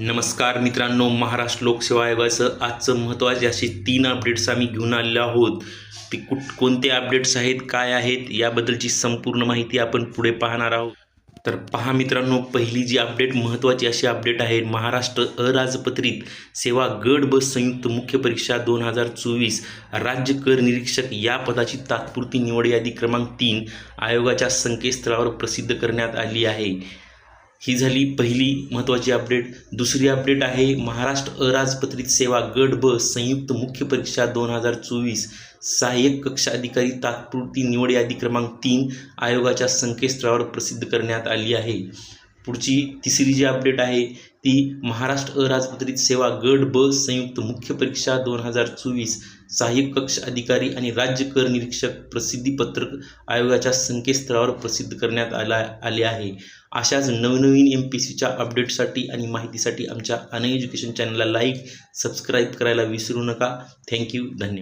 नमस्कार मित्रांनो, महाराष्ट्र लोकसेवा आयोगाचं आजचं महत्त्वाचे असे 3 अपडेट्स आम्ही घेऊन आलेलो आहोत. ते कोणते अपडेट्स आहेत, काय आहेत याबद्दलची संपूर्ण माहिती आपण पुढे पाहणार आहोत. तर पहा मित्रांनो, पहिली जी अपडेट महत्त्वाची अशी अपडेट आहे, महाराष्ट्र अराजपत्रित सेवा गट ब संयुक्त मुख्य परीक्षा 2024 राज्य कर निरीक्षक या पदाची तात्पुरती निवड यादी क्रमांक 3 आयोगाच्या संकेतस्थळावर प्रसिद्ध करण्यात आली आहे. ही झाली पहिली महत्त्वाची अपडेट. दुसरी अपडेट आहे, महाराष्ट्र अराजपत्रित सेवा गट ब संयुक्त मुख्य परीक्षा 2024 सहाय्यक कक्षा अधिकारी तात्पुरती निवड यादी क्रमांक 3 आयोगाच्या संकेतस्थळावर प्रसिद्ध करण्यात आली आहे. पुढची तिसरी जी अपडेट आहे ती महाराष्ट्र अराजपत्रित सेवा गट ब संयुक्त मुख्य परीक्षा 2024 सहाय्यक कक्ष अधिकारी आणि राज्य कर निरीक्षक प्रसिद्धीपत्रक आयोगाच्या संकेतस्थळावर प्रसिद्ध करण्यात आले आहे. अशाच नवनवीन MPSCच्या अपडेटसाठी आणि माहितीसाठी आमच्या अनएज्युकेशन चॅनलला लाईक, सबस्क्राईब करायला विसरू नका. थँक्यू, धन्यवाद.